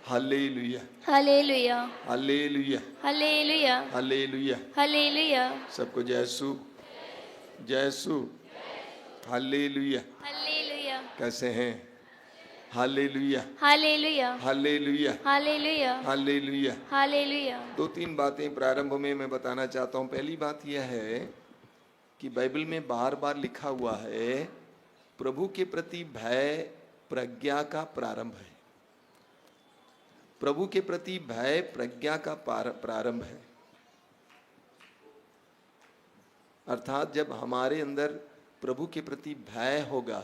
Hallelujah, hallelujah, hallelujah, hallelujah, hallelujah. Hallelujah, सबको जय यीशु, जय यीशु, हालेलुया। हालेलुया, कैसे हैं? Hallelujah, hallelujah, hallelujah, hallelujah, hallelujah. Hallelujah. दो तीन बातें प्रारंभ में मैं बताना चाहता हूँ। पहली बात यह है कि बाइबल में बार बार लिखा हुआ है, प्रभु के प्रति भय प्रज्ञा का प्रारंभ है। प्रभु के प्रति भय प्रज्ञा का प्रारंभ है। अर्थात जब हमारे अंदर प्रभु के प्रति भय होगा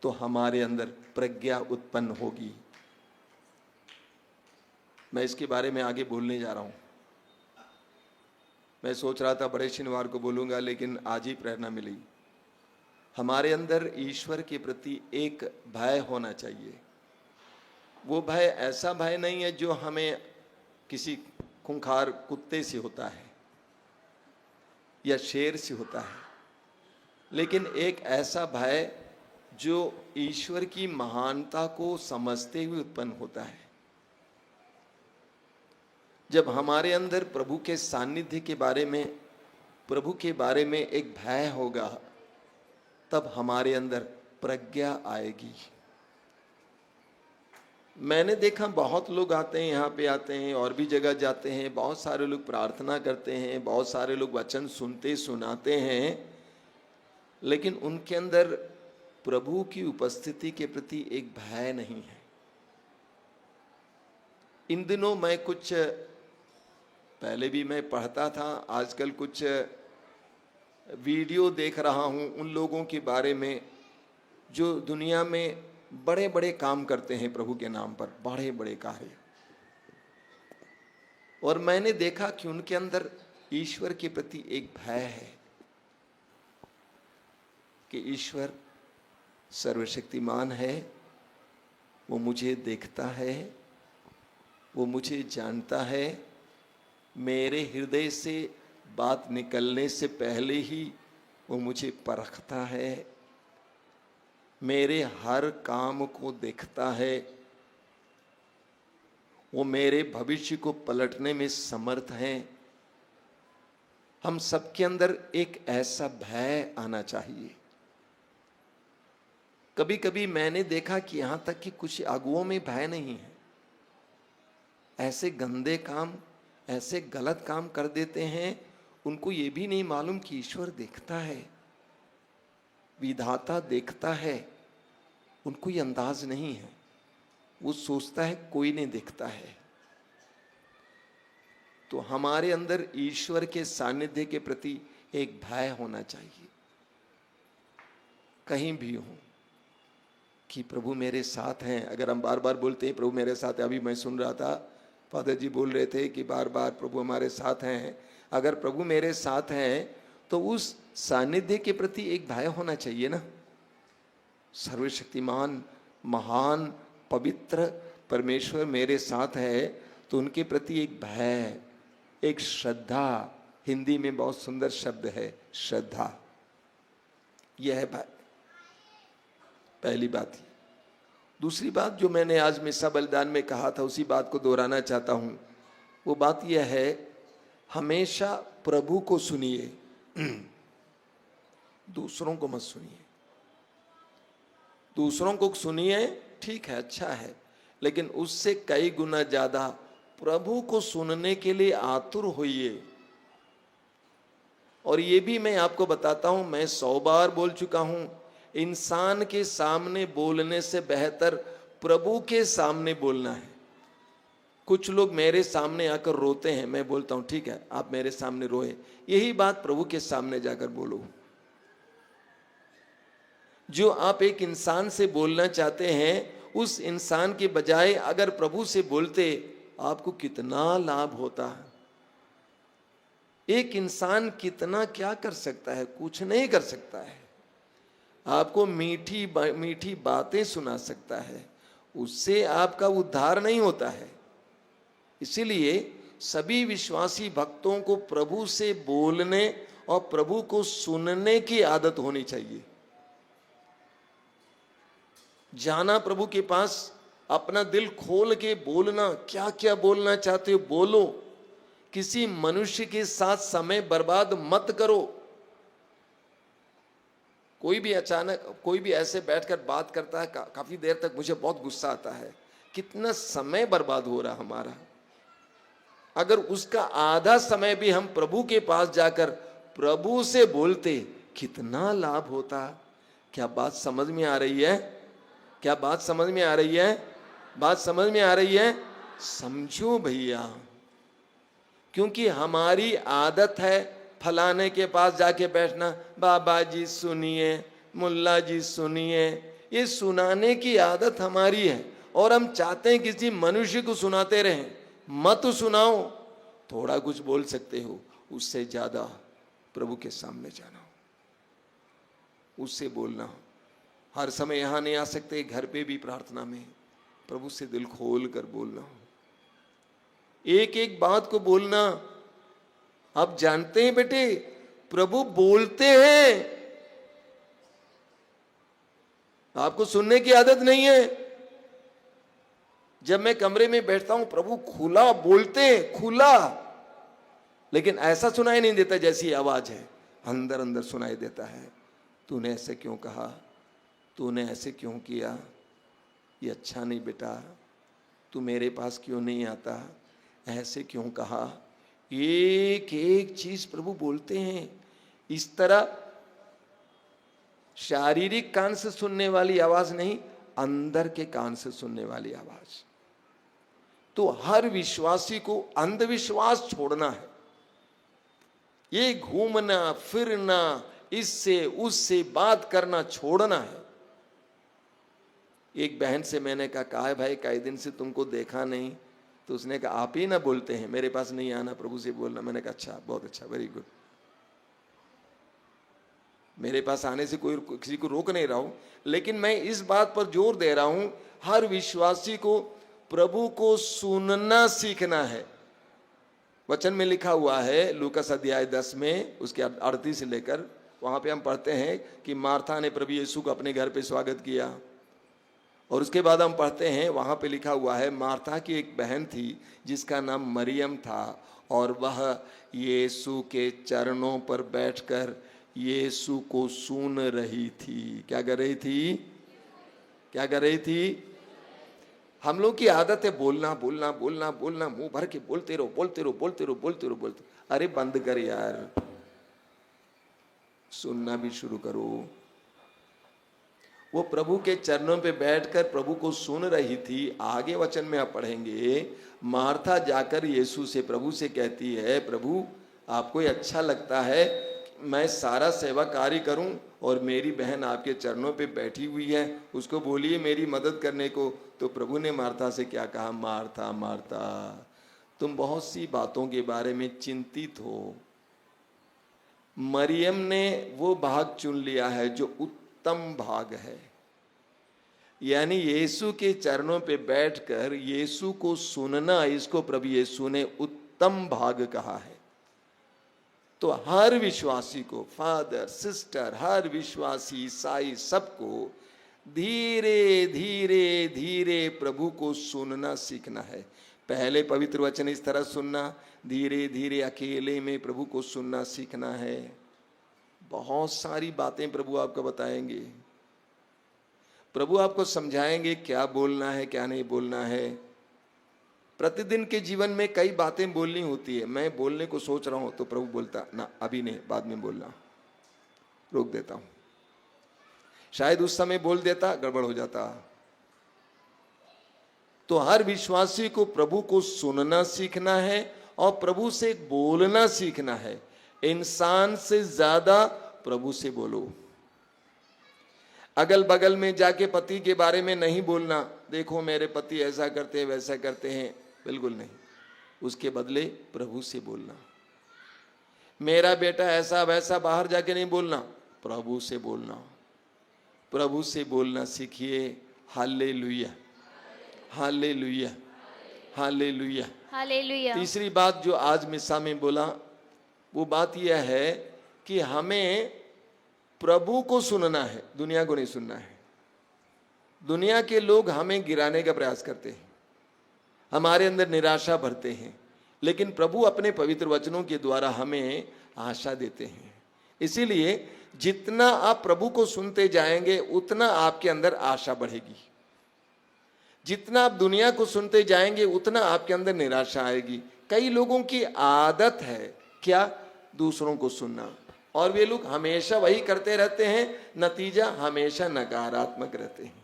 तो हमारे अंदर प्रज्ञा उत्पन्न होगी। मैं इसके बारे में आगे बोलने जा रहा हूं। मैं सोच रहा था बड़े शनिवार को बोलूंगा, लेकिन आज ही प्रेरणा मिली। हमारे अंदर ईश्वर के प्रति एक भय होना चाहिए। वो भय ऐसा भय नहीं है जो हमें किसी खूंखार कुत्ते से होता है या शेर से होता है, लेकिन एक ऐसा भय जो ईश्वर की महानता को समझते हुए उत्पन्न होता है। जब हमारे अंदर प्रभु के सानिध्य के बारे में, प्रभु के बारे में एक भय होगा, तब हमारे अंदर प्रज्ञा आएगी। मैंने देखा बहुत लोग आते हैं, यहाँ पे आते हैं और भी जगह जाते हैं, बहुत सारे लोग प्रार्थना करते हैं, बहुत सारे लोग वचन सुनते सुनाते हैं, लेकिन उनके अंदर प्रभु की उपस्थिति के प्रति एक भय नहीं है। इन दिनों मैं कुछ, पहले भी मैं पढ़ता था, आजकल कुछ वीडियो देख रहा हूँ उन लोगों के बारे में जो दुनिया में बड़े बड़े काम करते हैं प्रभु के नाम पर, बड़े बड़े कार्य। और मैंने देखा कि उनके अंदर ईश्वर के प्रति एक भय है कि ईश्वर सर्वशक्तिमान है, वो मुझे देखता है, वो मुझे जानता है, मेरे हृदय से बात निकलने से पहले ही वो मुझे परखता है, मेरे हर काम को देखता है, वो मेरे भविष्य को पलटने में समर्थ है। हम सबके अंदर एक ऐसा भय आना चाहिए। कभी कभी मैंने देखा कि यहां तक कि कुछ अगुओं में भय नहीं है, ऐसे गंदे काम, ऐसे गलत काम कर देते हैं, उनको ये भी नहीं मालूम कि ईश्वर देखता है, विधाता देखता है। उनको ये अंदाज नहीं है, वो सोचता है कोई नहीं देखता है। तो हमारे अंदर ईश्वर के सानिध्य के प्रति एक भय होना चाहिए, कहीं भी हो, कि प्रभु मेरे साथ हैं। अगर हम बार बार बोलते हैं प्रभु मेरे साथ है, अभी मैं सुन रहा था फादर जी बोल रहे थे कि बार बार प्रभु हमारे साथ हैं। अगर प्रभु मेरे साथ हैं तो उस सानिध्य के प्रति एक भय होना चाहिए ना। सर्वशक्तिमान, महान, पवित्र परमेश्वर मेरे साथ है तो उनके प्रति एक भय, एक श्रद्धा। हिंदी में बहुत सुंदर शब्द है श्रद्धा, यह है भय। पहली बात। दूसरी बात जो मैंने आज मिस्सा बलिदान में कहा था, उसी बात को दोहराना चाहता हूं। वो बात यह है, हमेशा प्रभु को सुनिए, दूसरों को मत सुनिए। दूसरों को सुनिए, ठीक है, अच्छा है, लेकिन उससे कई गुना ज्यादा प्रभु को सुनने के लिए आतुर होइए। और ये भी मैं आपको बताता हूं, मैं 100 बार बोल चुका हूं, इंसान के सामने बोलने से बेहतर प्रभु के सामने बोलना है। कुछ लोग मेरे सामने आकर रोते हैं, मैं बोलता हूं ठीक है आप मेरे सामने रोए, यही बात प्रभु के सामने जाकर बोलो। जो आप एक इंसान से बोलना चाहते हैं, उस इंसान के बजाय अगर प्रभु से बोलते, आपको कितना लाभ होता है। एक इंसान कितना क्या कर सकता है, कुछ नहीं कर सकता है। आपको मीठी मीठी बातें सुना सकता है, उससे आपका उद्धार नहीं होता है। इसीलिए सभी विश्वासी भक्तों को प्रभु से बोलने और प्रभु को सुनने की आदत होनी चाहिए। जाना प्रभु के पास, अपना दिल खोल के बोलना, क्या क्या बोलना चाहते हो बोलो। किसी मनुष्य के साथ समय बर्बाद मत करो। कोई भी अचानक कोई भी ऐसे बैठकर बात करता है काफी देर तक, मुझे बहुत गुस्सा आता है, कितना समय बर्बाद हो रहा हमारा। अगर उसका आधा समय भी हम प्रभु के पास जाकर प्रभु से बोलते, कितना लाभ होता। क्या बात समझ में आ रही है? क्या बात समझ में आ रही है? बात समझ में आ रही है? समझो भैया, क्योंकि हमारी आदत है फलाने के पास जाके बैठना, बाबा जी सुनिए, मुल्ला जी सुनिए, ये सुनाने की आदत हमारी है। और हम चाहते हैं किसी मनुष्य को सुनाते रहें। मत सुनाओ, थोड़ा कुछ बोल सकते हो, उससे ज्यादा प्रभु के सामने जाना, उससे बोलना। हर समय यहां नहीं आ सकते, घर पे भी प्रार्थना में प्रभु से दिल खोल कर बोलना, एक एक बात को बोलना। आप जानते हैं बेटे, प्रभु बोलते हैं, आपको सुनने की आदत नहीं है। जब मैं कमरे में बैठता हूं, प्रभु खुला बोलते हैं, खुला, लेकिन ऐसा सुनाई नहीं देता जैसी आवाज है, अंदर अंदर सुनाई देता है। तूने ऐसे क्यों कहा, तूने ऐसे क्यों किया, ये अच्छा नहीं बेटा, तू मेरे पास क्यों नहीं आता, ऐसे क्यों कहा। एक एक चीज प्रभु बोलते हैं। इस तरह शारीरिक कान से सुनने वाली आवाज नहीं, अंदर के कान से सुनने वाली आवाज। तो हर विश्वासी को अंधविश्वास छोड़ना है। ये घूमना फिरना, इससे उससे बात करना छोड़ना है। एक बहन से मैंने कहा है भाई कई दिन से तुमको देखा नहीं, तो उसने कहा आप ही ना बोलते हैं, मेरे पास नहीं आना, प्रभु से बोलना। मैंने कहा अच्छा, बहुत अच्छा, वेरी गुड। मेरे पास आने से कोई किसी को रोक नहीं रहा हूं, लेकिन मैं इस बात पर जोर दे रहा हूं, हर विश्वासी को प्रभु को सुनना सीखना है। वचन में लिखा हुआ है लूकास अध्याय 10 में उसके 38 से लेकर, वहां पे हम पढ़ते हैं कि मार्था ने प्रभु यीशु को अपने घर पे स्वागत किया। और उसके बाद हम पढ़ते हैं, वहां पे लिखा हुआ है मार्था की एक बहन थी जिसका नाम मरियम था, और वह यीशु के चरणों पर बैठकर यीशु को सुन रही थी। क्या कर रही थी? क्या कर रही थी? हम लोग की आदत है बोलना बोलना बोलना बोलना, मुंह भर के बोलते रहो बोलते रहो बोलते रहो बोलते रहो बोलते। अरे बंद कर यार, सुनना भी शुरू करो। वो प्रभु के चरणों पे बैठकर प्रभु को सुन रही थी। आगे वचन में आप पढ़ेंगे, मार्था जाकर यीशु से, प्रभु से कहती है, प्रभु आपको ये अच्छा लगता है मैं सारा सेवा कार्य करूं और मेरी बहन आपके चरणों पे बैठी हुई है, उसको बोलिए मेरी मदद करने को। तो प्रभु ने मार्था से क्या कहा? मार्था मार्था, तुम बहुत सी बातों के बारे में चिंतित हो। मरियम ने वो भाग चुन लिया है जो उत्तम भाग है, यानी यीशु के चरणों पे बैठकर यीशु को सुनना, इसको प्रभु यीशु ने उत्तम भाग कहा है। तो हर विश्वासी को, फादर सिस्टर, हर विश्वासी ईसाई सबको धीरे धीरे धीरे प्रभु को सुनना सीखना है। पहले पवित्र वचन इस तरह सुनना, धीरे धीरे अकेले में प्रभु को सुनना सीखना है। बहुत सारी बातें प्रभु आपको बताएंगे, प्रभु आपको समझाएंगे क्या बोलना है क्या नहीं बोलना है। प्रतिदिन के जीवन में कई बातें बोलनी होती है। मैं बोलने को सोच रहा हूं तो प्रभु बोलता ना, अभी नहीं, बाद में बोलना, रोक देता हूं। शायद उस समय बोल देता, गड़बड़ हो जाता। तो हर विश्वासी को प्रभु को सुनना सीखना है और प्रभु से बोलना सीखना है। इंसान से ज्यादा प्रभु से बोलो। अगल बगल में जाके पति के बारे में नहीं बोलना, देखो मेरे पति ऐसा करते हैं वैसा करते हैं, बिल्कुल नहीं। उसके बदले प्रभु से बोलना। मेरा बेटा ऐसा वैसा बाहर जाके नहीं बोलना, प्रभु से बोलना। प्रभु से बोलना सीखिए। Hallelujah hallelujah hallelujah hallelujah. तीसरी बात जो आज मिसा में बोला, वो बात यह है कि हमें प्रभु को सुनना है, दुनिया को नहीं सुनना है। दुनिया के लोग हमें गिराने का प्रयास करते हैं, हमारे अंदर निराशा भरते हैं, लेकिन प्रभु अपने पवित्र वचनों के द्वारा हमें आशा देते हैं। इसीलिए जितना आप प्रभु को सुनते जाएंगे उतना आपके अंदर आशा बढ़ेगी। जितना आप दुनिया को सुनते जाएंगे उतना आपके अंदर निराशा आएगी। कई लोगों की आदत है क्या, दूसरों को सुनना, और वे लोग हमेशा वही करते रहते हैं, नतीजा हमेशा नकारात्मक रहते हैं।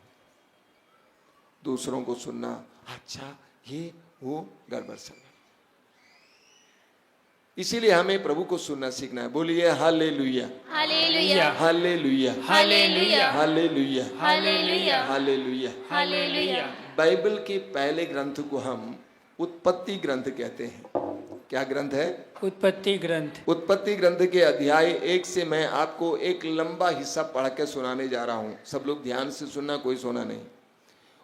दूसरों को सुनना, अच्छा ये वो गड़बड़ सब। इसीलिए हमें प्रभु को सुनना सीखना है। बोलिए hallelujah, hallelujah, hallelujah, hallelujah, hallelujah, hallelujah, hallelujah. Hallelujah. Bible के पहले ग्रंथ को हम उत्पत्ति ग्रंथ कहते हैं। क्या ग्रंथ है? उत्पत्ति ग्रंथ। उत्पत्ति ग्रंथ के अध्याय 1 से मैं आपको एक लंबा हिस्सा पढ़ के सुनाने जा रहा हूं। सब लोग ध्यान से सुनना, कोई सोना नहीं।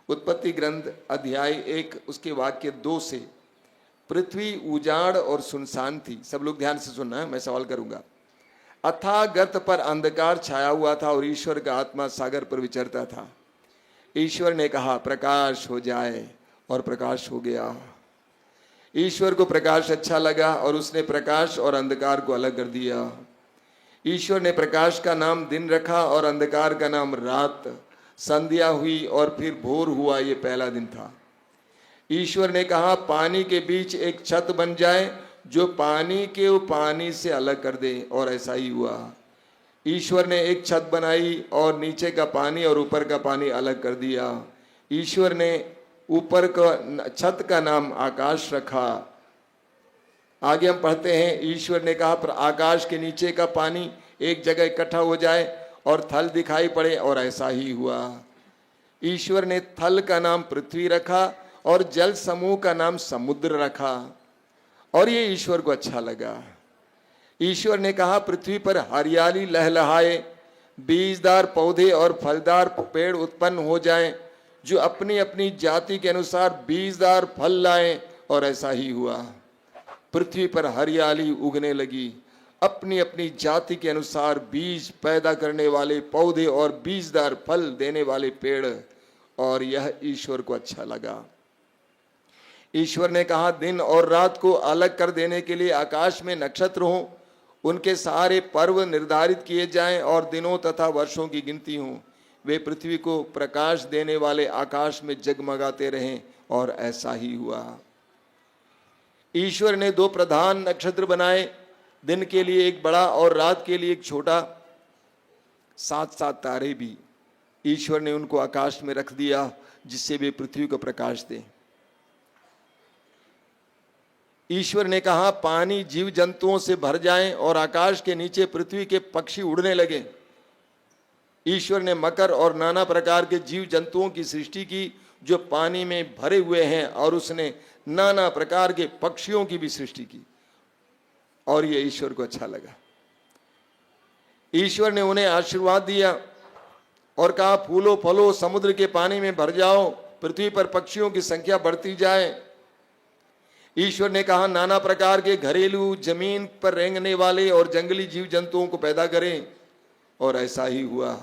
उत्पत्ति ग्रंथ अध्याय 1 उसके वाक्य 2 से, पृथ्वी उजाड़ और सुनसान थी। सब लोग ध्यान से सुनना है, मैं सवाल करूंगा। अथाह गर्त पर अंधकार छाया हुआ था और ईश्वर का आत्मा सागर पर विचरता था। ईश्वर ने कहा प्रकाश हो जाए, और प्रकाश हो गया। ईश्वर को प्रकाश अच्छा लगा और उसने प्रकाश और अंधकार को अलग कर दिया। ईश्वर ने प्रकाश का नाम दिन रखा और अंधकार का नाम रात। संध्या हुई और फिर भोर हुआ, ये पहला दिन था। ईश्वर ने कहा पानी के बीच एक छत बन जाए जो पानी के पानी से अलग कर दे, और ऐसा ही हुआ। ईश्वर ने एक छत बनाई और नीचे का पानी और ऊपर का पानी अलग कर दिया। ईश्वर ने ऊपर का छत का नाम आकाश रखा। आगे हम पढ़ते हैं, ईश्वर ने कहा पर आकाश के नीचे का पानी एक जगह इकट्ठा हो जाए और थल दिखाई पड़े, और ऐसा ही हुआ। ईश्वर ने थल का नाम पृथ्वी रखा और जल समूह का नाम समुद्र रखा, और ये ईश्वर को अच्छा लगा। ईश्वर ने कहा पृथ्वी पर हरियाली लहलहाए, बीजदार पौधे और फलदार पेड़ उत्पन्न हो जाएं, जो अपनी अपनी जाति के अनुसार बीजदार फल लाएं, और ऐसा ही हुआ। पृथ्वी पर हरियाली उगने लगी, अपनी अपनी जाति के अनुसार बीज पैदा करने वाले पौधे और बीजदार फल देने वाले पेड़, और यह ईश्वर को अच्छा लगा। ईश्वर ने कहा दिन और रात को अलग कर देने के लिए आकाश में नक्षत्र हों, उनके सारे पर्व निर्धारित किए जाएं और दिनों तथा वर्षों की गिनती हो। वे पृथ्वी को प्रकाश देने वाले आकाश में जगमगाते रहें, और ऐसा ही हुआ। ईश्वर ने 2 प्रधान नक्षत्र बनाए, दिन के लिए एक बड़ा और रात के लिए एक छोटा। 7-7 तारे भी ईश्वर ने उनको आकाश में रख दिया, जिससे वे पृथ्वी को प्रकाश दें। ईश्वर ने कहा पानी जीव जंतुओं से भर जाएं और आकाश के नीचे पृथ्वी के पक्षी उड़ने लगे। ईश्वर ने मकर और नाना प्रकार के जीव जंतुओं की सृष्टि की जो पानी में भरे हुए हैं, और उसने नाना प्रकार के पक्षियों की भी सृष्टि की, और ये ईश्वर को अच्छा लगा। ईश्वर ने उन्हें आशीर्वाद दिया और कहा फूलो फलो समुद्र के पानी में भर जाओ, पृथ्वी पर पक्षियों की संख्या बढ़ती जाए। ईश्वर ने कहा नाना प्रकार के घरेलू, जमीन पर रेंगने वाले और जंगली जीव जंतुओं को पैदा करें, और ऐसा ही हुआ।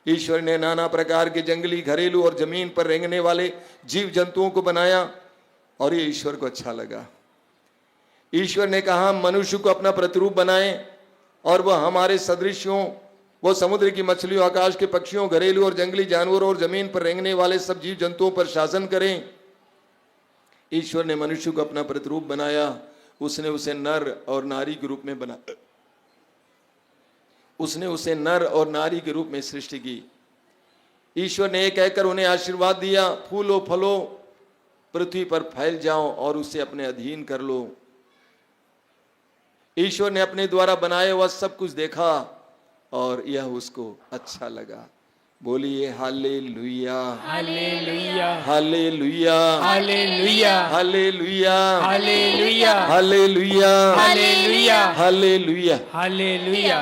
ईश्वर ने नाना प्रकार के जंगली, घरेलू और जमीन पर रेंगने वाले जीव जंतुओं को बनाया, और ये ईश्वर को अच्छा लगा। ईश्वर ने कहा मनुष्य को अपना प्रतिरूप बनाएं और वह हमारे सदृश हों। वो समुद्र की मछलियों, आकाश के पक्षियों, घरेलू और जंगली जानवरों और जमीन पर रेंगने वाले सब जीव जंतुओं पर शासन करें। ईश्वर ने मनुष्य को अपना प्रतिरूप बनाया, उसने उसे नर और नारी के रूप में बनाया। उसने उसे नर और नारी के रूप में सृष्टि की। ईश्वर ने एक कहकर उन्हें आशीर्वाद दिया फूलो फलो, पृथ्वी पर फैल जाओ और उसे अपने अधीन कर लो। ईश्वर ने अपने द्वारा बनाया हुआ सब कुछ देखा और यह उसको अच्छा लगा। बोलिए hallelujah, hallelujah, hallelujah, hallelujah, hallelujah, hallelujah, hallelujah, hallelujah, hallelujah. Hallelujah.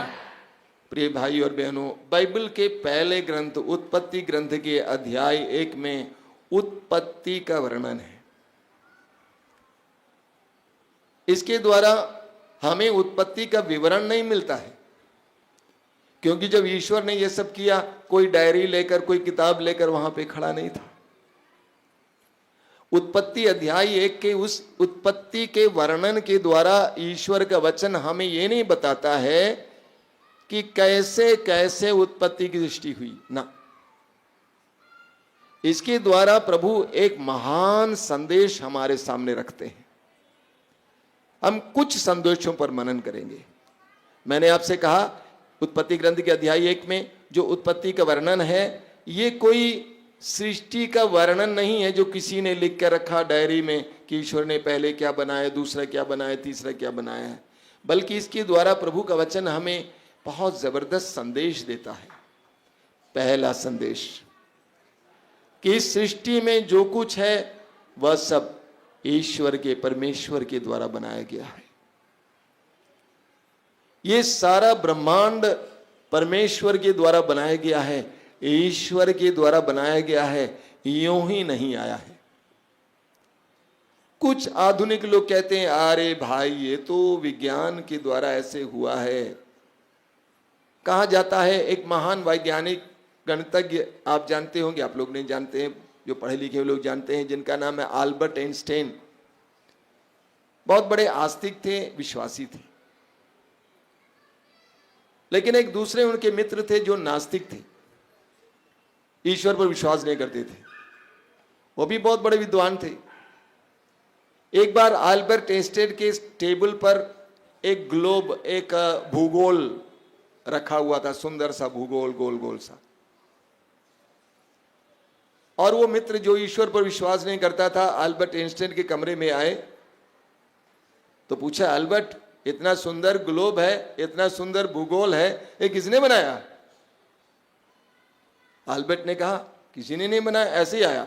प्रिय भाई और बहनों, बाइबल के पहले ग्रंथ उत्पत्ति ग्रंथ के अध्याय 1 में उत्पत्ति का वर्णन है। इसके द्वारा हमें उत्पत्ति का विवरण नहीं मिलता है, क्योंकि जब ईश्वर ने यह सब किया, कोई डायरी लेकर, कोई किताब लेकर वहां पे खड़ा नहीं था। उत्पत्ति अध्याय 1 के उस उत्पत्ति के वर्णन के द्वारा ईश्वर का वचन हमें यह नहीं बताता है कि कैसे कैसे उत्पत्ति की दृष्टि हुई ना, इसके द्वारा प्रभु एक महान संदेश हमारे सामने रखते हैं। हम कुछ संदेशों पर मनन करेंगे। मैंने आपसे कहा उत्पत्ति ग्रंथ के अध्याय 1 में जो उत्पत्ति का वर्णन है, ये कोई सृष्टि का वर्णन नहीं है जो किसी ने लिख कर रखा डायरी में कि ईश्वर ने पहले क्या बनाया, दूसरा क्या बनाया, तीसरा क्या बनाया है, बल्कि इसके द्वारा प्रभु का वचन हमें बहुत जबरदस्त संदेश देता है। पहला संदेश कि इस सृष्टि में जो कुछ है वह सब ईश्वर के, परमेश्वर के द्वारा बनाया गया है। ये सारा ब्रह्मांड परमेश्वर के द्वारा बनाया गया है, ईश्वर के द्वारा बनाया गया है, यूं ही नहीं आया है। कुछ आधुनिक लोग कहते हैं अरे भाई ये तो विज्ञान के द्वारा ऐसे हुआ है। कहा जाता है एक महान वैज्ञानिक गणितज्ञ, आप जानते होंगे, आप लोग नहीं जानते हैं, जो पढ़े लिखे लोग जानते हैं, जिनका नाम है अल्बर्ट आइंस्टाइन। बहुत बड़े आस्तिक थे, विश्वासी थे, लेकिन एक दूसरे उनके मित्र थे जो नास्तिक थे, ईश्वर पर विश्वास नहीं करते थे। वो भी बहुत बड़े विद्वान थे। एक बार अल्बर्ट आइंस्टाइन के टेबल पर एक ग्लोब, एक भूगोल रखा हुआ था, सुंदर सा भूगोल, गोल गोल सा। और वो मित्र जो ईश्वर पर विश्वास नहीं करता था, अल्बर्ट आइंस्टाइन के कमरे में आए तो पूछा, अल्बर्ट इतना सुंदर ग्लोब है, इतना सुंदर भूगोल है, ये किसने बनाया? अल्बर्ट ने कहा किसी ने नहीं बनाया, ऐसे ही आया।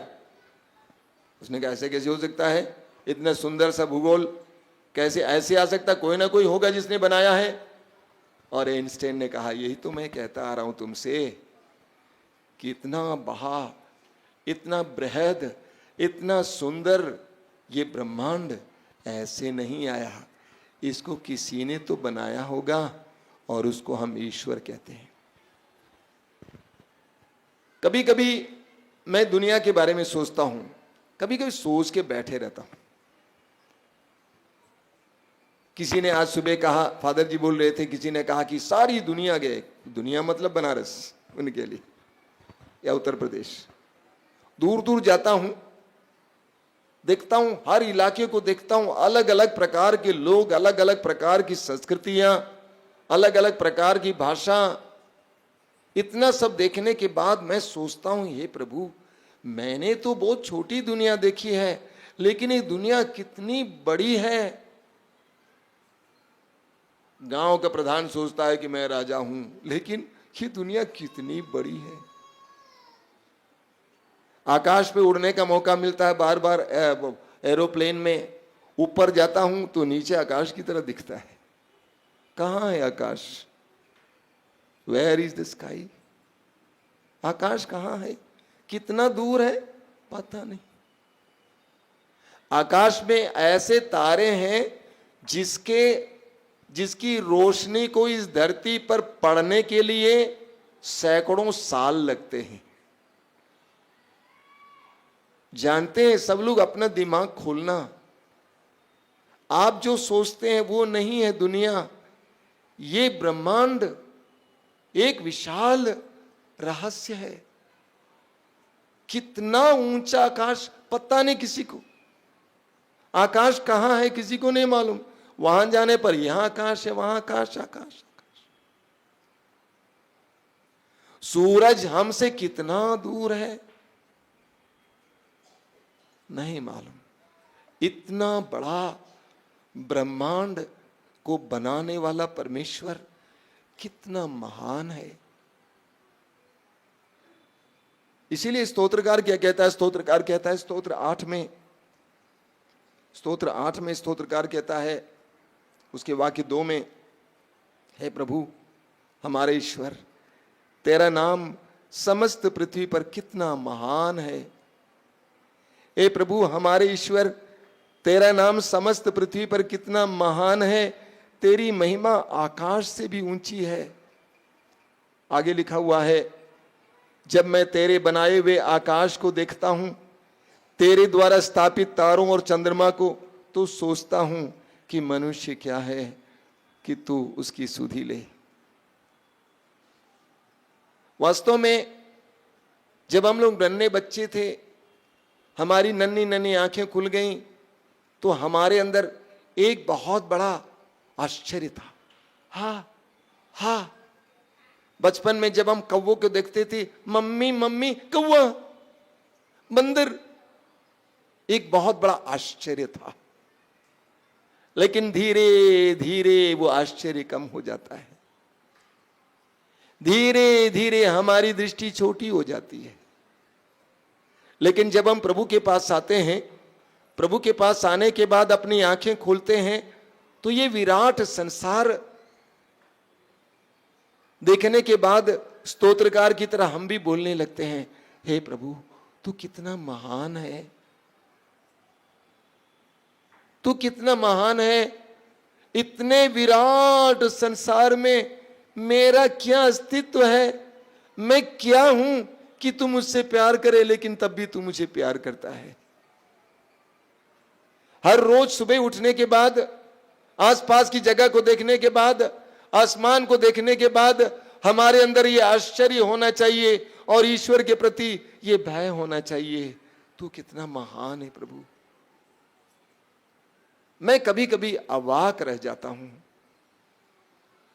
उसने कहा ऐसे कैसे हो सकता है, इतना सुंदर सा भूगोल कैसे ऐसे आ सकता, कोई ना कोई होगा जिसने बनाया है। और आइंस्टाइन ने कहा यही तो मैं कहता आ रहा हूं तुमसे कि इतना बड़ा, इतना बृहद, इतना सुंदर ये ब्रह्मांड ऐसे नहीं आया, इसको किसी ने तो बनाया होगा और उसको हम ईश्वर कहते हैं। कभी कभी मैं दुनिया के बारे में सोचता हूं, कभी कभी सोच के बैठे रहता हूं। किसी ने आज सुबह कहा, फादर जी बोल रहे थे, किसी ने कहा कि सारी दुनिया गए, दुनिया मतलब बनारस उनके लिए या उत्तर प्रदेश। दूर दूर जाता हूं, देखता हूं, हर इलाके को देखता हूं, अलग अलग प्रकार के लोग, अलग अलग प्रकार की संस्कृतियां, अलग अलग प्रकार की भाषा। इतना सब देखने के बाद मैं सोचता हूं, हे प्रभु, मैंने तो बहुत छोटी दुनिया देखी है, लेकिन ये दुनिया कितनी बड़ी है। गांव का प्रधान सोचता है कि मैं राजा हूं, लेकिन ये दुनिया कितनी बड़ी है। आकाश पे उड़ने का मौका मिलता है, बार बार एरोप्लेन में ऊपर जाता हूं तो नीचे आकाश की तरह दिखता है। कहां है आकाश? Where is the sky? आकाश कहां है, कितना दूर है, पता नहीं। आकाश में ऐसे तारे हैं जिसकी रोशनी को इस धरती पर पड़ने के लिए सैकड़ों साल लगते हैं। जानते हैं सब लोग, अपना दिमाग खोलना। आप जो सोचते हैं वो नहीं है दुनिया। ये ब्रह्मांड एक विशाल रहस्य है। कितना ऊंचा आकाश, पता नहीं किसी को। आकाश कहां है किसी को नहीं मालूम। वहां जाने पर यहां आकाश है, वहां आकाश, आकाश आकाश। सूरज हमसे कितना दूर है नहीं मालूम। इतना बड़ा ब्रह्मांड को बनाने वाला परमेश्वर कितना महान है। इसीलिए स्तोत्रकार क्या कहता है? स्तोत्रकार कहता है स्तोत्र 8 में स्तोत्रकार कहता है उसके वाक्य 2 में, हे प्रभु हमारे ईश्वर, तेरा नाम समस्त पृथ्वी पर कितना महान है। हे प्रभु हमारे ईश्वर, तेरा नाम समस्त पृथ्वी पर कितना महान है। तेरी महिमा आकाश से भी ऊंची है। आगे लिखा हुआ है, जब मैं तेरे बनाए हुए आकाश को देखता हूं, तेरे द्वारा स्थापित तारों और चंद्रमा को, तो सोचता हूं कि मनुष्य क्या है कि तू उसकी सुधि ले। वास्तव में जब हम लोग नन्हे बच्चे थे, हमारी नन्ही नन्ही आंखें खुल गईं, तो हमारे अंदर एक बहुत बड़ा आश्चर्य था। हाँ, बचपन में जब हम कौवों को देखते थे, मम्मी मम्मी कौवा, बंदर, एक बहुत बड़ा आश्चर्य था। लेकिन धीरे धीरे वो आश्चर्य कम हो जाता है, धीरे धीरे हमारी दृष्टि छोटी हो जाती है। लेकिन जब हम प्रभु के पास आते हैं, प्रभु के पास आने के बाद अपनी आंखें खोलते हैं, तो ये विराट संसार देखने के बाद स्तोत्रकार की तरह हम भी बोलने लगते हैं, हे प्रभु तू कितना महान है, तू कितना महान है। इतने विराट संसार में मेरा क्या अस्तित्व है, मैं क्या हूं कि तू मुझसे प्यार करे, लेकिन तब भी तू मुझे प्यार करता है। हर रोज सुबह उठने के बाद, आसपास की जगह को देखने के बाद, आसमान को देखने के बाद हमारे अंदर ये आश्चर्य होना चाहिए और ईश्वर के प्रति ये भय होना चाहिए, तू कितना महान है प्रभु। मैं कभी कभी अवाक रह जाता हूं।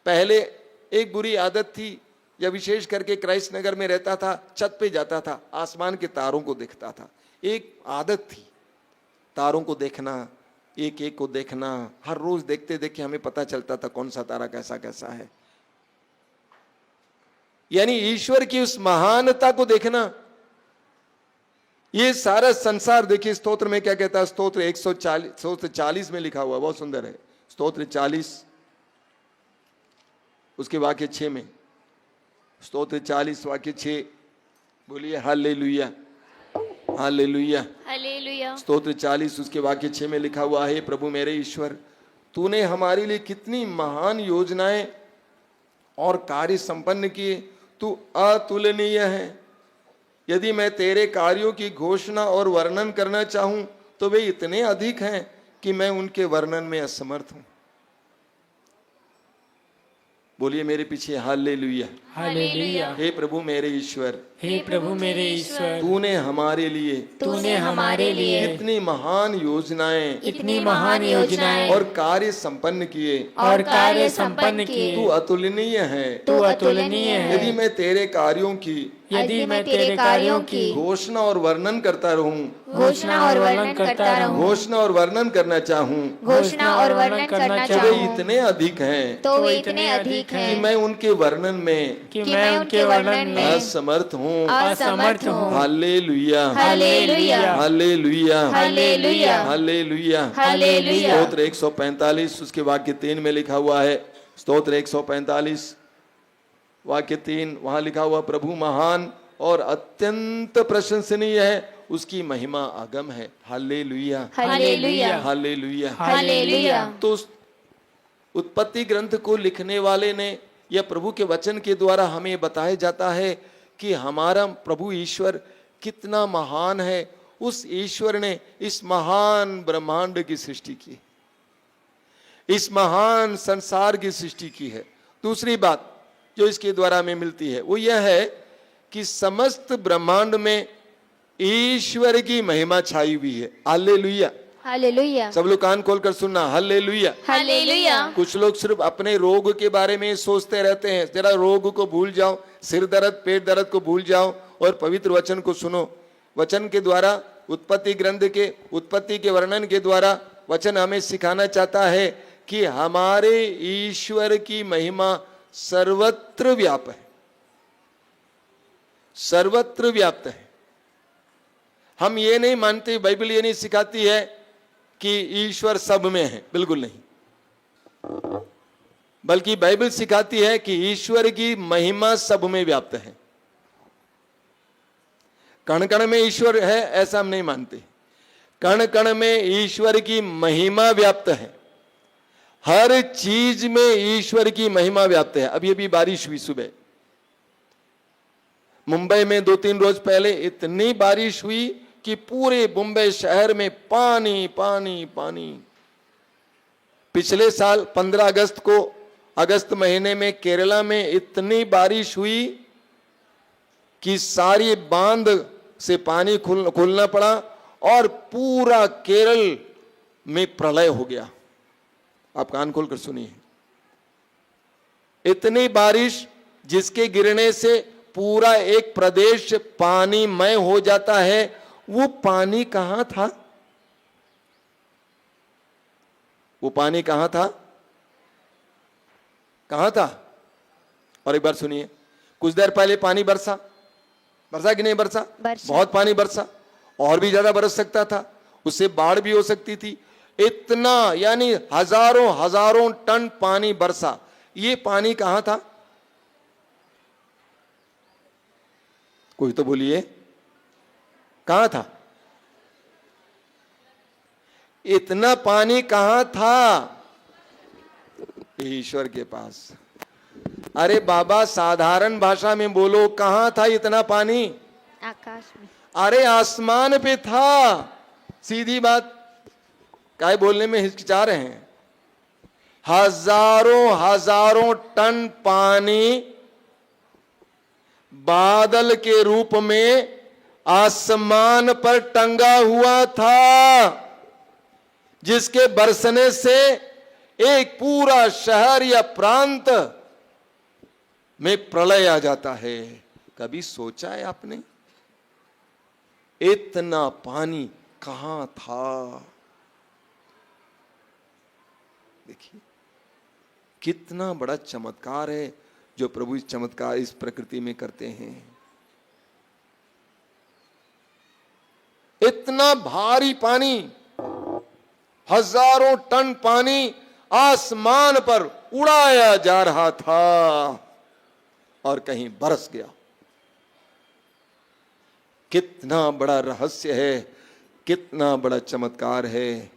पहले एक बुरी आदत थी, जब विशेष करके क्राइस्ट नगर में रहता था, छत पे जाता था, आसमान के तारों को देखता था। एक आदत थी तारों को देखना, एक एक को देखना। हर रोज देखते देखते हमें पता चलता था कौन सा तारा कैसा कैसा है। यानी ईश्वर की उस महानता को देखना। ये सारा संसार देखिए, स्तोत्र में क्या कहता है, स्तोत्र 140 में लिखा हुआ, बहुत सुंदर है। स्तोत्र 40 उसके वाक्य 6 में, स्तोत्र 40 वाक्य 6, बोलिए हालेलुया हालेलुया हालेलुया। स्तोत्र 40 उसके वाक्य 6 में लिखा हुआ है, प्रभु मेरे ईश्वर तूने हमारे लिए कितनी महान योजनाएं और कार्य संपन्न किए, तू अतुलनीय है। यदि मैं तेरे कार्यों की घोषणा और वर्णन करना चाहूं तो वे इतने अधिक हैं कि मैं उनके वर्णन में असमर्थ हूं। बोलिए मेरे पीछे हालेलुया हालेलुया। हे प्रभु मेरे ईश्वर, हे प्रभु मेरे ईश्वर, तूने हमारे लिए तूने हमारे लिए इतनी महान योजनाएं इतनी महान योजनाएं और कार्य संपन्न किए, और कार्य संपन्न किए। तू अतुलनीय है। तू अतुलनीय है। यदि मैं तेरे कार्यों की यदि मैं तेरे कार्यों की घोषणा और वर्णन करता रहूं, घोषणा और वर्णन करता रहूं, घोषणा और वर्णन करना चाहूं, घोषणा और वर्णन करना तो वे चाहूं, इतने अधिक हैं तो वे इतने अधिक कि हैं मैं उनके वर्णन में कि मैं उनके वर्णन में असमर्थ हूँ। असमर्थ हूँ। Hallelujah hallelujah hallelujah hallelujah hallelujah. Hallelujah. स्तोत्र 145 उसके वाक्य 3 में लिखा हुआ है, स्तोत्र 145 वाक्य 3, वहां लिखा हुआ, प्रभु महान और अत्यंत प्रशंसनीय है, उसकी महिमा अगम है। Hallelujah hallelujah hallelujah. हालेलुया। तो उत्पत्ति ग्रंथ को लिखने वाले ने या प्रभु के वचन के द्वारा हमें बताया जाता है कि हमारा प्रभु ईश्वर कितना महान है। उस ईश्वर ने इस महान ब्रह्मांड की सृष्टि की, इस महान संसार की सृष्टि की है। दूसरी बात जो इसके द्वारा हमें मिलती है वो यह है कि समस्त ब्रह्मांड में ईश्वर की महिमा छाई हुई है। Hallelujah hallelujah. सब लोग कान खोलकर सुनना, हालेलुया हालेलुया। कुछ लोग सिर्फ अपने रोग के बारे में सोचते रहते हैं। जरा रोग को भूल जाओ, सिर दर्द पेट दर्द को भूल जाओ और पवित्र वचन को सुनो। वचन के द्वारा, उत्पत्ति ग्रंथ के उत्पत्ति के वर्णन के द्वारा वचन हमें सिखाना चाहता है कि हमारे ईश्वर की महिमा सर्वत्र व्याप्त है, सर्वत्र व्याप्त है। हम ये नहीं मानते, बाइबल ये नहीं सिखाती है कि ईश्वर सब में है, बिल्कुल नहीं। बल्कि बाइबल सिखाती है कि ईश्वर की महिमा सब में व्याप्त है। कण कण में ईश्वर है ऐसा हम नहीं मानते। कण कण में ईश्वर की महिमा व्याप्त है, हर चीज में ईश्वर की महिमा व्याप्त है। अभी अभी बारिश हुई सुबह, मुंबई में 2-3 रोज पहले इतनी बारिश हुई कि पूरे मुंबई शहर में पानी पानी पानी। पिछले साल 15 अगस्त को, अगस्त महीने में केरला में इतनी बारिश हुई कि सारी बांध से पानी खोलना पड़ा और पूरा केरल में प्रलय हो गया। आप कान खोलकर सुनिए, इतनी बारिश जिसके गिरने से पूरा एक प्रदेश पानीमय हो जाता है। वो पानी कहां था? वो पानी कहां था? कहां था? और एक बार सुनिए, कुछ देर पहले पानी बरसा कि नहीं बरसा? बहुत पानी बरसा, और भी ज्यादा बरस सकता था, उससे बाढ़ भी हो सकती थी। इतना यानी हजारों हजारों टन पानी बरसा। ये पानी कहां था? कोई तो बोलिए, कहां था? इतना पानी कहां था? ईश्वर के पास। अरे बाबा, साधारण भाषा में बोलो, कहां था इतना पानी? आकाश में। अरे आसमान पे था। सीधी बात, काय बोलने में हिचकिचा रहे हैं? हजारों हजारों टन पानी बादल के रूप में आसमान पर टंगा हुआ था, जिसके बरसने से एक पूरा शहर या प्रांत में प्रलय आ जाता है। कभी सोचा है आपने? इतना पानी कहां था? देखिए कितना बड़ा चमत्कार है जो प्रभु इस चमत्कार इस प्रकृति में करते हैं। इतना भारी पानी, हजारों टन पानी आसमान पर उड़ाया जा रहा था और कहीं बरस गया। कितना बड़ा रहस्य है, कितना बड़ा चमत्कार है।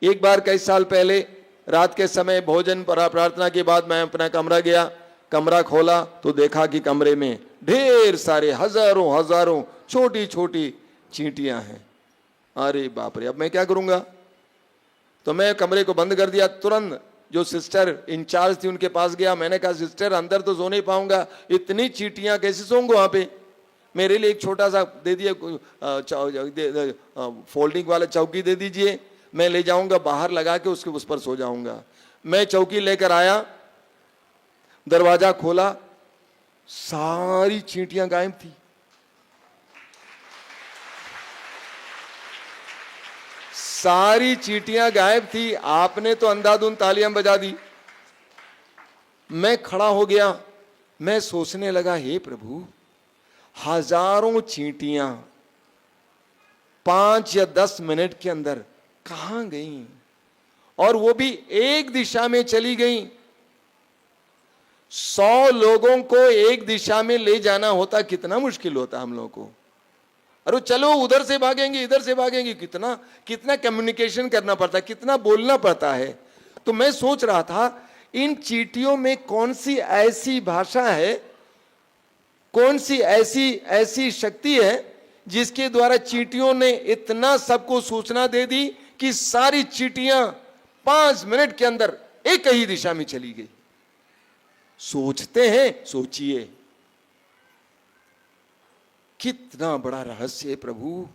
एक बार कई साल पहले रात के समय भोजन पर प्रार्थना के बाद मैं अपना कमरा गया। कमरा खोला तो देखा कि कमरे में ढेर सारे हजारों हजारों छोटी छोटी चींटियां हैं। अरे बाप रे, अब मैं क्या करूंगा? तो मैं कमरे को बंद कर दिया। तुरंत जो सिस्टर इंचार्ज थी उनके पास गया। मैंने कहा, सिस्टर अंदर तो सो नहीं पाऊंगा, इतनी चींटियां कैसे सोऊंगा वहां पे? मेरे लिए एक छोटा सा दे दिए, फोल्डिंग वाला चौकी दे दीजिए, मैं ले जाऊंगा बाहर लगा के उसके उस पर सो जाऊंगा। मैं चौकी लेकर आया, दरवाजा खोला, सारी चींटियां गायब थी। सारी चींटियां गायब थी। आपने तो अंधाधुंध तालियां बजा दी। मैं खड़ा हो गया, मैं सोचने लगा, हे प्रभु, हजारों चींटियां 5 या 10 मिनट के अंदर कहां गई? और वो भी एक दिशा में चली गई। 100 लोगों को एक दिशा में ले जाना होता कितना मुश्किल होता हम लोगों को। अरे चलो उधर से भागेंगे, इधर से भागेंगे, कितना कितना कम्युनिकेशन करना पड़ता है, कितना बोलना पड़ता है। तो मैं सोच रहा था, इन चींटियों में कौन सी ऐसी भाषा है, कौन सी ऐसी शक्ति है जिसके द्वारा चींटियों ने इतना सबको सूचना दे दी कि सारी चींटियां 5 मिनट के अंदर एक ही दिशा में चली गई। सोचते हैं, सोचिए कितना बड़ा रहस्य है प्रभु।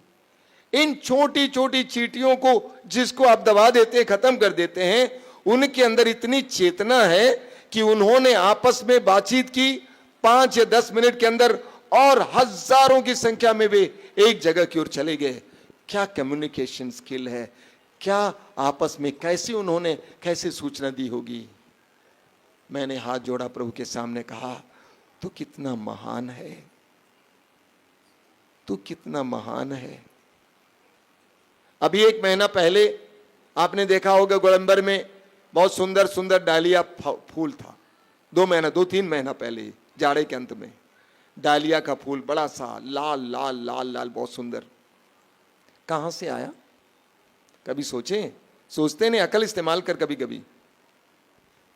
इन छोटी छोटी चींटियों को जिसको आप दबा देते हैं, खत्म कर देते हैं, उनके अंदर इतनी चेतना है कि उन्होंने आपस में बातचीत की 5 या 10 मिनट के अंदर, और हजारों की संख्या में वे एक जगह की ओर चले गए। क्या कम्युनिकेशन स्किल है, क्या आपस में कैसे सूचना दी होगी। मैंने हाथ जोड़ा प्रभु के सामने, कहा, तो कितना महान है, तू कितना महान है। अभी 1 महीना पहले आपने देखा होगा गोलंबर में बहुत सुंदर सुंदर डालिया फूल था। 2-3 महीना पहले, जाड़े के अंत में, डालिया का फूल बड़ा सा लाल लाल लाल लाल, बहुत सुंदर। कहां से आया? कभी सोचते नहीं, अकल इस्तेमाल कर कभी कभी।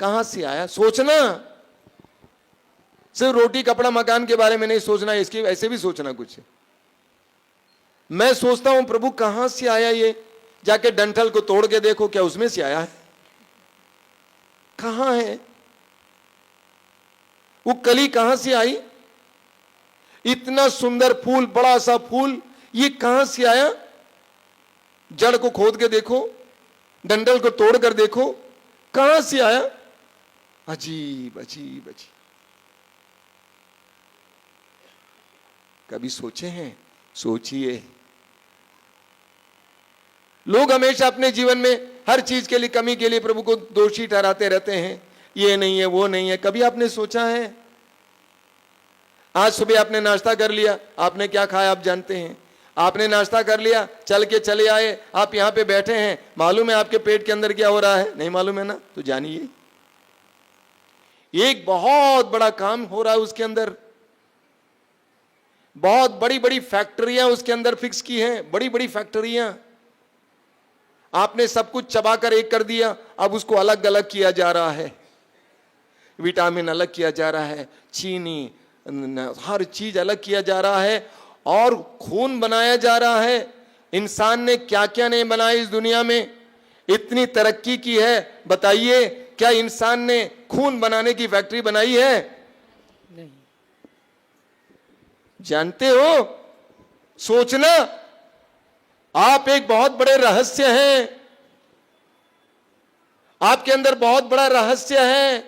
कहां से आया? सोचना। सिर्फ रोटी कपड़ा मकान के बारे में नहीं सोचना, इसके ऐसे भी सोचना कुछ है। मैं सोचता हूं प्रभु कहां से आया ये, जाके डंठल को तोड़ के देखो क्या उसमें से आया है, कहां है वो कली, कहां से आई, इतना सुंदर फूल, बड़ा सा फूल, ये कहां से आया, जड़ को खोद के देखो, डंडल को तोड़ कर देखो, कहां से आया, अजीब अजीब अजीब। कभी सोचे हैं? सोचिए। लोग हमेशा अपने जीवन में हर चीज के लिए, कमी के लिए प्रभु को दोषी ठहराते रहते हैं, ये नहीं है वो नहीं है। कभी आपने सोचा है? आज सुबह आपने नाश्ता कर लिया, आपने क्या खाया आप जानते हैं? आपने नाश्ता कर लिया, चल के चले आए, आप यहां पे बैठे हैं, मालूम है आपके पेट के अंदर क्या हो रहा है? नहीं मालूम है ना? तो जानिए, एक बहुत बड़ा काम हो रहा है उसके अंदर, बहुत बड़ी बड़ी फैक्ट्रियां उसके अंदर फिक्स की हैं, बड़ी बड़ी फैक्ट्रियां। आपने सब कुछ चबाकर एक कर दिया, अब उसको अलग अलग किया जा रहा है, विटामिन अलग किया जा रहा है, चीनी, हर चीज अलग किया जा रहा है, और खून बनाया जा रहा है। इंसान ने क्या क्या नहीं बनाया इस दुनिया में, इतनी तरक्की की है, बताइए क्या इंसान ने खून बनाने की फैक्ट्री बनाई है? नहीं। जानते हो, सोचना, आप एक बहुत बड़े रहस्य हैं, आपके अंदर बहुत बड़ा रहस्य है,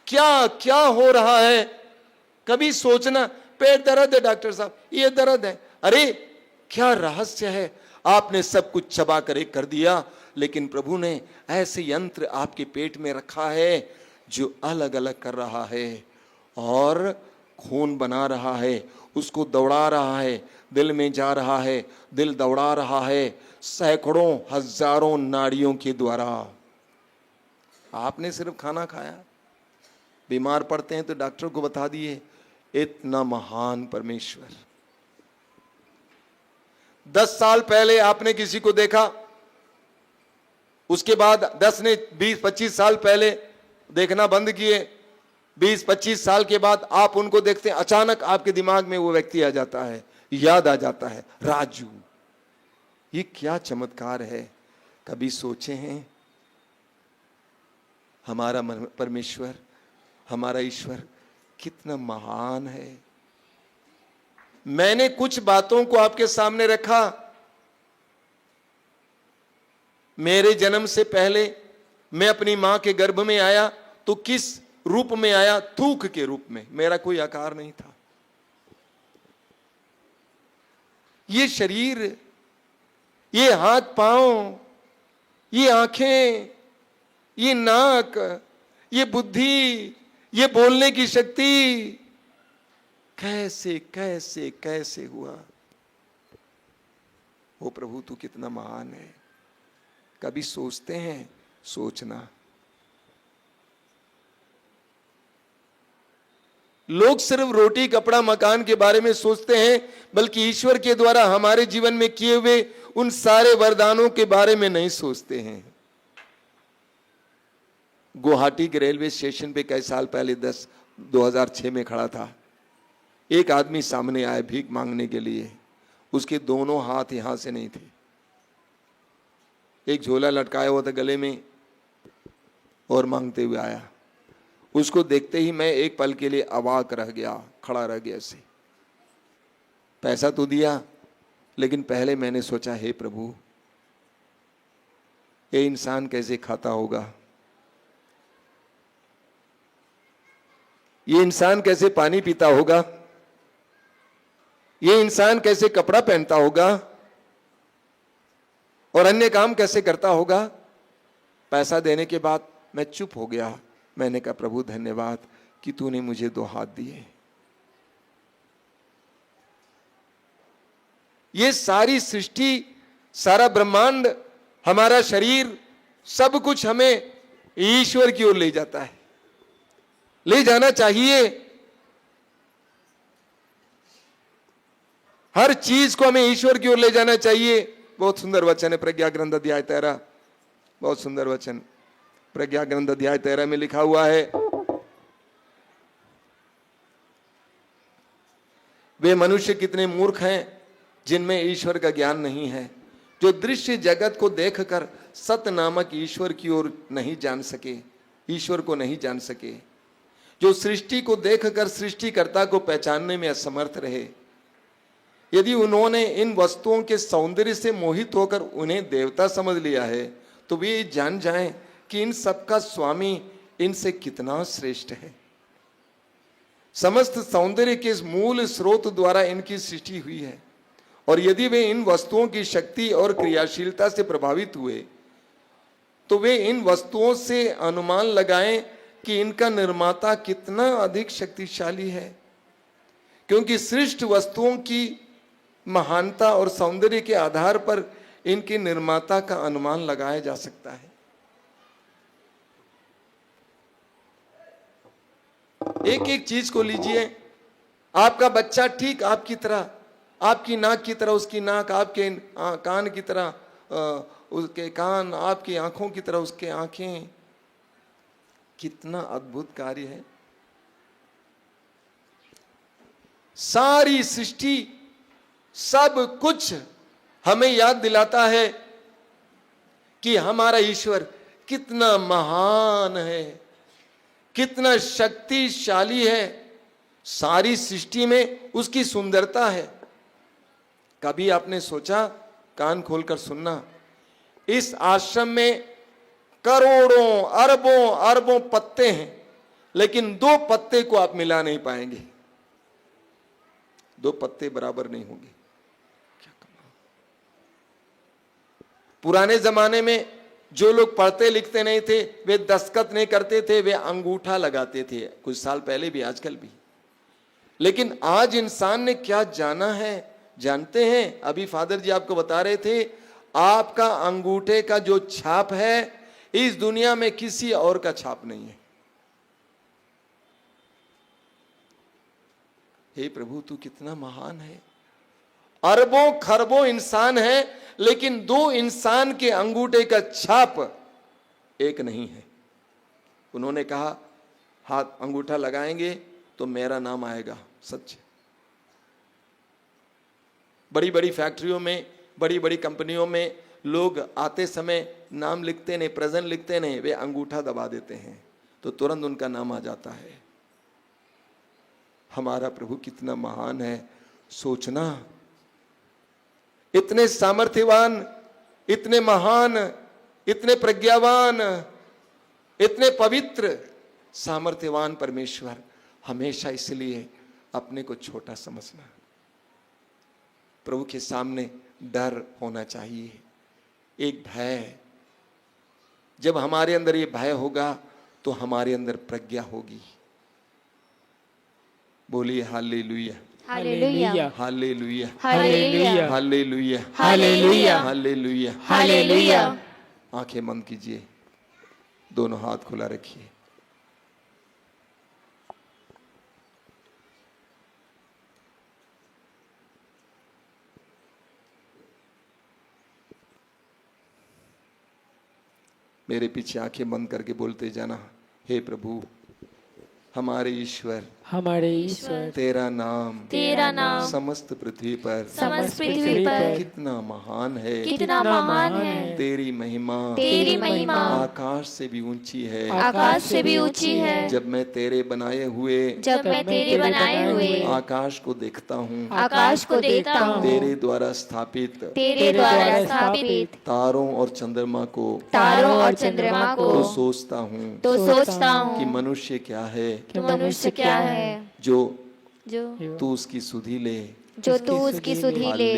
क्या क्या हो रहा है? कभी सोचना, पेट दर्द है डॉक्टर साहब, ये दर्द है, अरे क्या रहस्य है? आपने सब कुछ चबा कर एक कर दिया, लेकिन प्रभु ने ऐसे यंत्र आपके पेट में रखा है जो अलग अलग कर रहा है और खून बना रहा है, उसको दौड़ा रहा है, दिल में जा रहा है, दिल दौड़ा रहा है सैकड़ों हजारों नाड़ियों के द्वारा। आपने सिर्फ खाना खाया, बीमार पड़ते हैं तो डॉक्टर को बता दिए, इतना महान परमेश्वर। 10 साल पहले आपने किसी को देखा, उसके बाद 10 ने 20-25 साल पहले देखना बंद किए, 20-25 साल के बाद आप उनको देखते हैं, अचानक आपके दिमाग में वो व्यक्ति आ जाता है, याद आ जाता है, राजू। ये क्या चमत्कार है? कभी सोचे हैं? हमारा परमेश्वर, हमारा ईश्वर कितना महान है। मैंने कुछ बातों को आपके सामने रखा। मेरे जन्म से पहले मैं अपनी मां के गर्भ में आया तो किस रूप में आया? थूक के रूप में, मेरा कोई आकार नहीं था। ये शरीर, ये हाथ पांव, ये आंखें, ये नाक, ये बुद्धि, ये बोलने की शक्ति कैसे कैसे कैसे हुआ? ओ प्रभु, तू कितना महान है। कभी सोचते हैं? सोचना। लोग सिर्फ रोटी कपड़ा मकान के बारे में सोचते हैं, बल्कि ईश्वर के द्वारा हमारे जीवन में किए हुए उन सारे वरदानों के बारे में नहीं सोचते हैं। गुवाहाटी के रेलवे स्टेशन पे कई साल पहले 2006 में खड़ा था, एक आदमी सामने आया भीख मांगने के लिए। उसके दोनों हाथ यहां से नहीं थे, एक झोला लटकाया हुआ था गले में और मांगते हुए आया। उसको देखते ही मैं एक पल के लिए अवाक रह गया, खड़ा रह गया ऐसे। पैसा तो दिया, लेकिन पहले मैंने सोचा, हे प्रभु, ये इंसान कैसे खाता होगा, ये इंसान कैसे पानी पीता होगा, ये इंसान कैसे कपड़ा पहनता होगा और अन्य काम कैसे करता होगा। पैसा देने के बाद मैं चुप हो गया। मैंने कहा, प्रभु धन्यवाद कि तूने मुझे 2 हाथ दिए। ये सारी सृष्टि, सारा ब्रह्मांड, हमारा शरीर, सब कुछ हमें ईश्वर की ओर ले जाता है, ले जाना चाहिए। हर चीज को हमें ईश्वर की ओर ले जाना चाहिए। बहुत सुंदर वचन है प्रज्ञा ग्रंथ अध्याय 13, बहुत सुंदर वचन। प्रज्ञा ग्रंथ अध्याय 13 में लिखा हुआ है, वे मनुष्य कितने मूर्ख हैं जिनमें ईश्वर का ज्ञान नहीं है, जो दृश्य जगत को देखकर सत्य नामक ईश्वर की ओर नहीं जान सके, ईश्वर को नहीं जान सके, जो सृष्टि को देखकर सृष्टिकर्ता को पहचानने में असमर्थ रहे। यदि उन्होंने इन वस्तुओं के सौंदर्य से मोहित होकर उन्हें देवता समझ लिया है, तो वे ये जान जाएं कि इन सब का स्वामी इनसे कितना श्रेष्ठ है। समस्त सौंदर्य के इस मूल स्रोत द्वारा इनकी सृष्टि हुई है, और यदि वे इन वस्तुओं की शक्ति और क्रियाशीलता से प्रभावित हुए, तो वे इन वस्तुओं से अनुमान लगाएं कि इनका निर्माता कितना अधिक शक्तिशाली है, क्योंकि सृष्ट वस्तुओं की महानता और सौंदर्य के आधार पर इनके निर्माता का अनुमान लगाया जा सकता है। एक एक चीज को लीजिए, आपका बच्चा ठीक आपकी तरह, आपकी नाक की तरह उसकी नाक, आपके कान की तरह उसके कान, आपकी आंखों की तरह उसके आंखें। कितना अद्भुत कार्य है। सारी सृष्टि, सब कुछ हमें याद दिलाता है कि हमारा ईश्वर कितना महान है, कितना शक्तिशाली है। सारी सृष्टि में उसकी सुंदरता है। कभी आपने सोचा, कान खोलकर सुनना, इस आश्रम में करोड़ों अरबों अरबों पत्ते हैं, लेकिन दो पत्ते को आप मिला नहीं पाएंगे। दो पत्ते बराबर नहीं होंगे। क्या कमाल। पुराने जमाने में जो लोग पढ़ते लिखते नहीं थे, वे दस्तखत नहीं करते थे, वे अंगूठा लगाते थे, कुछ साल पहले भी, आजकल भी। लेकिन आज इंसान ने क्या जाना है, जानते हैं? अभी फादर जी आपको बता रहे थे, आपका अंगूठे का जो छाप है, इस दुनिया में किसी और का छाप नहीं है। हे प्रभु, तू कितना महान है। अरबों खरबों इंसान है, लेकिन दो इंसान के अंगूठे का छाप एक नहीं है। उन्होंने कहा, हाथ अंगूठा लगाएंगे तो मेरा नाम आएगा। सच। बड़ी बड़ी फैक्ट्रियों में, बड़ी बड़ी कंपनियों में लोग आते समय नाम लिखते नहीं, प्रेजेंट लिखते नहीं, वे अंगूठा दबा देते हैं तो तुरंत उनका नाम आ जाता है। हमारा प्रभु कितना महान है। सोचना, इतने सामर्थ्यवान, इतने महान, इतने प्रज्ञावान, इतने पवित्र सामर्थ्यवान परमेश्वर, हमेशा इसलिए अपने को छोटा समझना। प्रभु के सामने डर होना चाहिए, एक भय। जब हमारे अंदर ये भय होगा तो हमारे अंदर प्रज्ञा होगी। बोलिए hallelujah, hallelujah, hallelujah, hallelujah, hallelujah, hallelujah, hallelujah, hallelujah. आंखें बंद कीजिए, दोनों हाथ खुला रखिए। मेरे पीछे आंखें बंद करके बोलते जाना, हे प्रभु, हमारे ईश्वर, हमारे ईश्वर, तेरा नाम, तेरा नाम समस्त पृथ्वी पर, समस्त पृथ्वी पर कितना महान है। कितना महान है। तेरी महिमा, तेरी महिमा आकाश से भी ऊंची है। आकाश से भी ऊंची है। जब मैं तेरे बनाए हुए, जब मैं तेरे बनाए हुए आकाश को देखता हूँ, आकाश को देखता हूँ, तेरे द्वारा स्थापित, तेरे द्वारा स्थापित तारों और चंद्रमा को, तारों और चंद्रमा को तो सोचता हूँ तो सोचता हूँ कि मनुष्य क्या है, कि मनुष्य क्या है, जो जो तू उसकी सुधि ले। जो तू उसकी सुधि ले।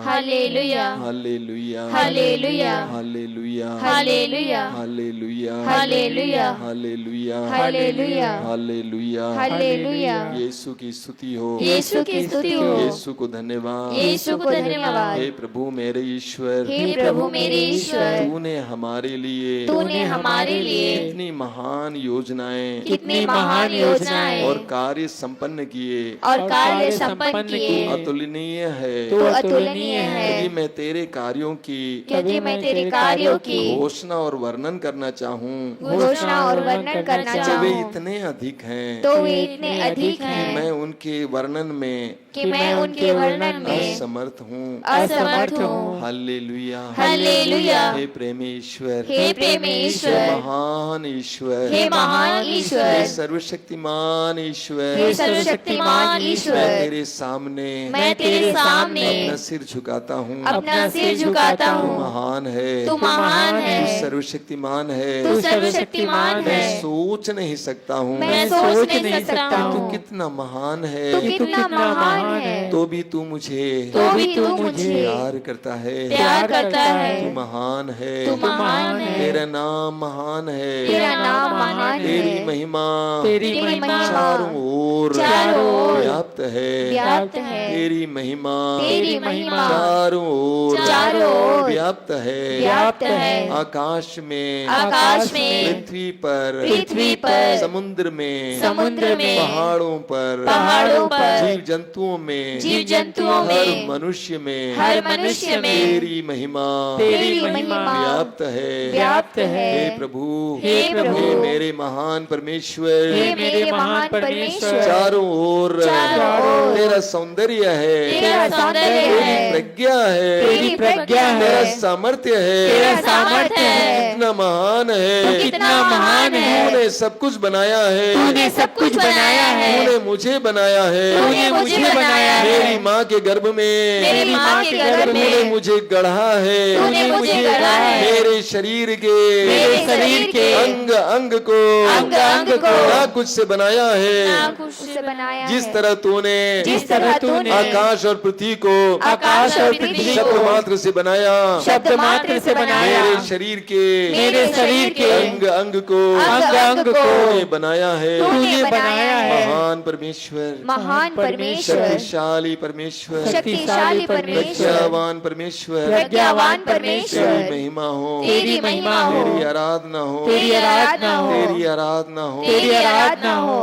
Hallelujah, hallelujah, hallelujah, hallelujah, hallelujah, hallelujah, hallelujah, hallelujah, hallelujah, hallelujah, hallelujah, hallelujah. यीशु की स्तुति हो, यीशु की स्तुति हो, यीशु को धन्यवाद, यीशु को धन्यवाद। हे प्रभु मेरे ईश्वर, हे प्रभु मेरे ईश्वर, तूने हमारे लिए, तूने हमारे लिए कितनी महान योजनाएं कितनी महान योजनाएं और कार्य संपन्न किए। और कार्य संपन्न किए। अतुलनीय है, तू तू अतुलनीय है, यदि मैं तेरे कार्यों की क्योंकि मैं तेरे कार्यों की घोषणा और वर्णन करना चाहूँ घोषणा और वर्णन करना तो वे चाहूँ इतने अधिक हैं तो वे इतने अधिक कि हैं मैं उनके वर्णन में कि मैं उनके वर्णन में असमर्थ हूँ। असमर्थ हूँ। Hallelujah, hallelujah. हे प्रेमेश्वर, हे प्रेमेश्वर, महान ईश्वर, हे महान हे ईश्वर, सर्वशक्तिमान ईश्वर, हे सर्वशक्तिमान मैं ईश्वर, तेरे सामने मैं तेरे सामने अपना सिर झुकाता हूँ। अपना सिर झुकाता तू हूँ। महान है, तू महान तू है, सर्वशक्तिमान है, तू सर्वशक्तिमान मैं है। सोच नहीं सकता हूँ मैं सोच नहीं सकता तू हूँ कितना महान है, तू कितना महान है। तो भी तू मुझे तो भी तू मुझे प्यार करता है। प्यार करता तू है। महान है, तू महान है। तेरा नाम महान है, तेरा नाम महान तेरी है। महिमा तेरी तेरी महिमा चारों ओर चारों ओर व्याप्त है, व्याप्त है। तेरी महिमा तेरी महिमा चारों ओर चारों ओर व्याप्त है, व्याप्त है। आकाश में, आकाश में, पृथ्वी पर, पृथ्वी पर, समुद्र में, समुद्र में, पहाड़ों पर, पहाड़ों पर, जीव जंतुओं में, जीव जंतुओं हर में, मनुष्य में, हर मनुष्य में तेरी महिमा तेरी महिमा व्याप्त है, व्याप्त है। हे प्रभु, हे प्रभु, हे मेरे महान परमेश्वर, हे मेरे महान परमेश्वर, चारों ओर चारों ओर तेरा सौंदर्य है, तेरा सौंदर्य तेरी है, प्रज्ञा है, तेरी प्रज्ञा है, तेरा सामर्थ्य है, तेरा सामर्थ्य है। कितना महान है, तू कितना महान है। तूने सब कुछ बनाया है, तूने सब कुछ बनाया है। तूने मुझे बनाया है, तूने मुझे बनाया है। मेरी माँ के गर्भ में मेरी माँ के गर्भ तूने में मुझे गढ़ा है, तूने मुझे गढ़ा है। मेरे शरीर के मेरे शरीर के अंग अंग को अंग अंग को ना कुछ से बनाया है, कुछ से बनाया जिस है। तरह तूने जिस तरह तूने आकाश और पृथ्वी को आकाश और पृथ्वी शब्द को मात्र से बनाया, शब्द मात्र से बनाया। मेरे शरीर के मेरे शरीर के अंग अंग को अंग अंग को तूने बनाया है, तूने बनाया है। महान परमेश्वर, महान परमेश्वर, शक्तिशाली परमेश्वर, शक्तिशाली परमेश्वर, प्रज्ञावान परमेश्वर, प्रज्ञावान परमेश्वर, तेरी महिमा हो, तेरी महिमा हो, तेरी आराधना हो, तेरी आराधना हो, तेरी आराधना हो, तेरी आराधना हो।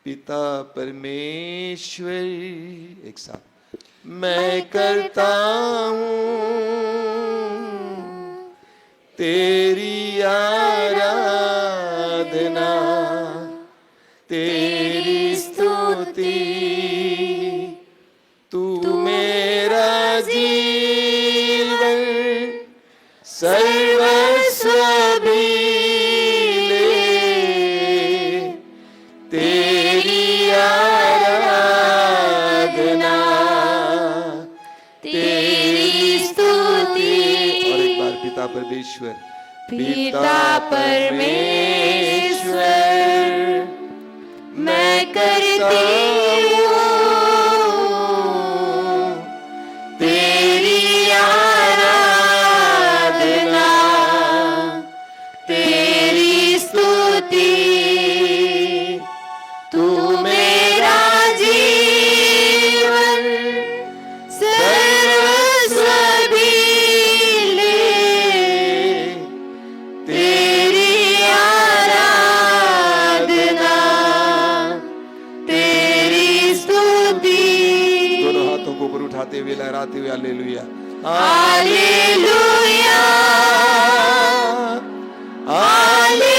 पिता परमेश्वर, एक साथ मैं करता हूँ तेरी आराधना, तेरी स्तुति, तू मेरा जीवन सर्वस्व भी ले, तेरी आराधना, तेरी स्तुति। और एक बार पिता परमेश्वर, पिता परमेश्वर, मैं करती हूँ तेरी आराधना, तेरी स्तुति, तू मेरा जीवन सर्वस्व भी ले, तेरी आराधना, तेरी स्तुति। दोनों हाथों को ऊपर उठाते हुए लहराते हुए हालेलुया, हालेलुया, हालेलुया।